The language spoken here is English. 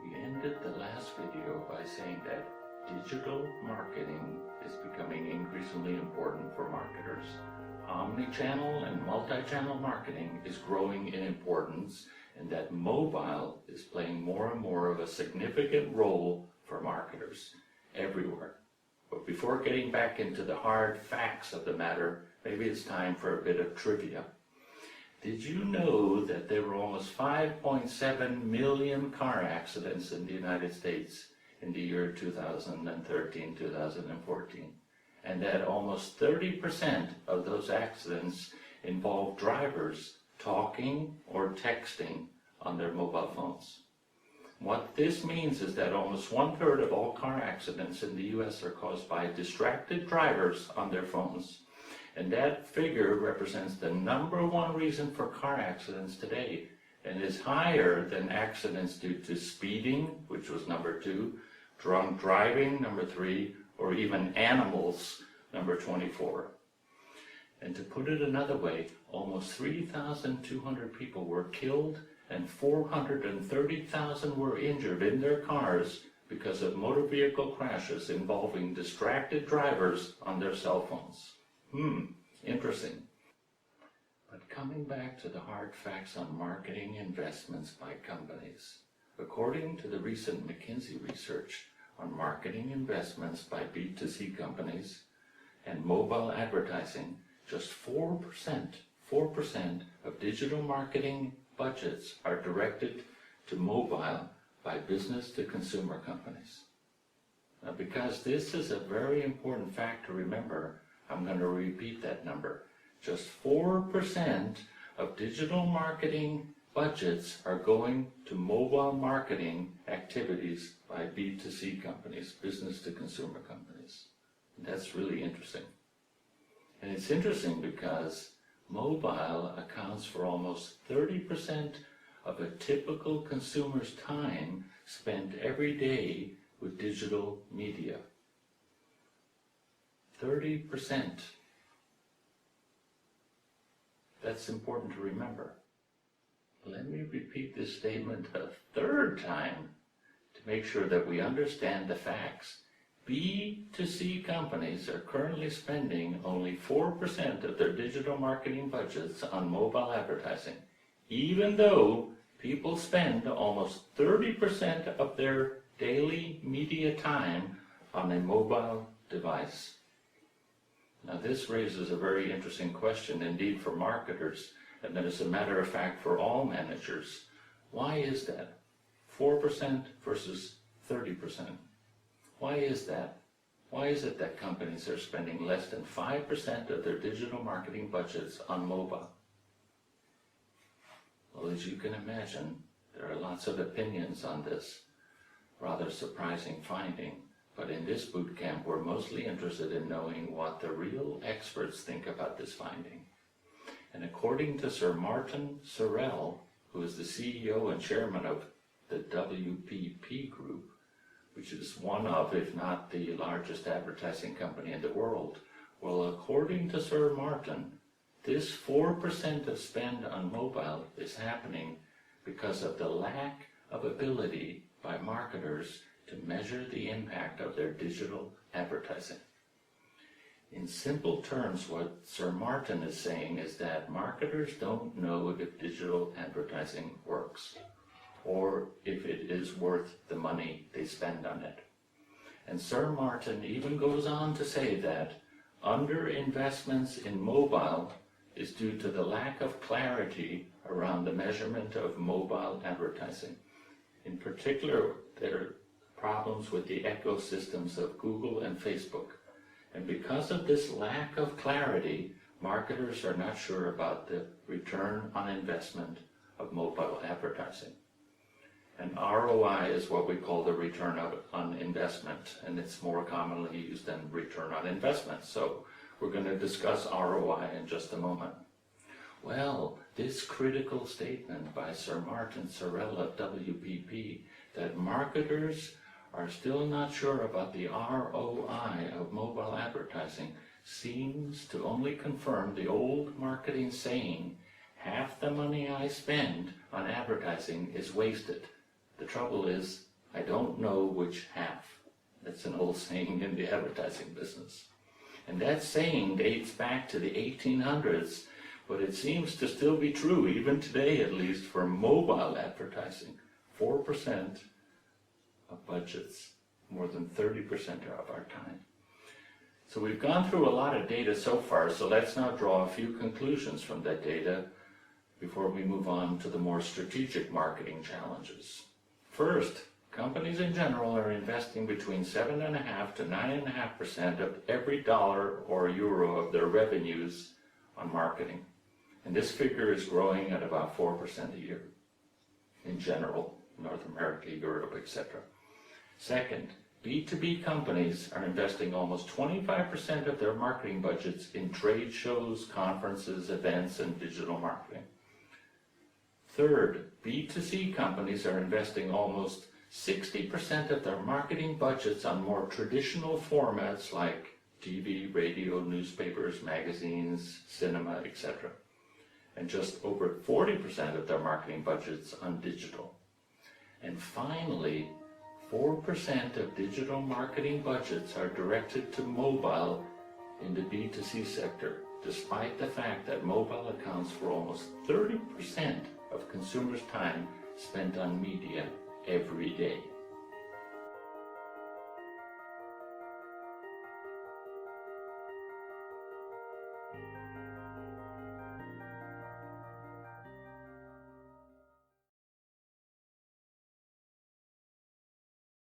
We ended the last video by saying that digital marketing is becoming increasingly important for marketers. Omnichannel and multi-channel marketing is growing in importance, and that mobile is playing more and more of a significant role for marketers everywhere. But before getting back into the hard facts of the matter, maybe it's time for a bit of trivia. Did you know that there were almost 5.7 million car accidents in the United States in the year 2013-2014? And that almost 30% of those accidents involved drivers talking or texting on their mobile phones. What this means is that almost 1/3 of all car accidents in the US are caused by distracted drivers on their phones. And that figure represents the #1 reason for car accidents today, and is higher than accidents due to speeding, which was #2, drunk driving, #3, or even animals, #24. And to put it another way, almost 3,200 people were killed and 430,000 were injured in their cars because of motor vehicle crashes involving distracted drivers on their cell phones. Interesting. But coming back to the hard facts on marketing investments by companies, according to the recent McKinsey research on marketing investments by B2C companies and mobile advertising, just 4% of digital marketing budgets are directed to mobile by business-to-consumer companies. Now, because this is a very important fact to remember, I'm going to repeat that number. Just 4% of digital marketing budgets are going to mobile marketing activities by B2C companies, business-to-consumer companies. And that's really interesting. And it's interesting because mobile accounts for almost 30% of a typical consumer's time spent every day with digital media. 30%. That's important to remember. Let me repeat this statement a third time to make sure that we understand the facts. B2C companies are currently spending only 4% of their digital marketing budgets on mobile advertising, even though people spend almost 30% of their daily media time on a mobile device. Now, this raises a very interesting question indeed for marketers, and then as a matter of fact for all managers. Why is that? 4% versus 30%. Why is that? Why is it that companies are spending less than 5% of their digital marketing budgets on mobile? Well, as you can imagine, there are lots of opinions on this rather surprising finding. But in this boot camp, we're mostly interested in knowing what the real experts think about this finding. And according to Sir Martin Sorrell, who is the CEO and chairman of the WPP Group, which is one of, if not the largest advertising company in the world, well, according to Sir Martin, this 4% of spend on mobile is happening because of the lack of ability by marketers to measure the impact of their digital advertising. In simple terms, what Sir Martin is saying is that marketers don't know if digital advertising works, or if it is worth the money they spend on it. And Sir Martin even goes on to say that underinvestments in mobile is due to the lack of clarity around the measurement of mobile advertising. In particular, there are problems with the ecosystems of Google and Facebook. And because of this lack of clarity, marketers are not sure about the return on investment of mobile advertising. And ROI is what we call the return on investment, and it's more commonly used than return on investment. So we're going to discuss ROI in just a moment. Well, this critical statement by Sir Martin Sorrell of WPP that marketers are still not sure about the ROI of mobile advertising seems to only confirm the old marketing saying, half the money I spend on advertising is wasted. The trouble is, I don't know which half. That's an old saying in the advertising business. And that saying dates back to the 1800s, but it seems to still be true, even today at least, for mobile advertising. 4% of budgets, more than 30% of our time. So we've gone through a lot of data so far, so let's now draw a few conclusions from that data before we move on to the more strategic marketing challenges. First, companies in general are investing between 7.5% to 9.5% of every dollar or euro of their revenues on marketing. And this figure is growing at about 4% a year in general, North America, Europe, etc. Second, B2B companies are investing almost 25% of their marketing budgets in trade shows, conferences, events, and digital marketing. Third, B2C companies are investing almost 60% of their marketing budgets on more traditional formats like TV, radio, newspapers, magazines, cinema, etc. And just over 40% of their marketing budgets on digital. And finally, 4% of digital marketing budgets are directed to mobile in the B2C sector, despite the fact that mobile accounts for almost 30% of consumers' time spent on media every day.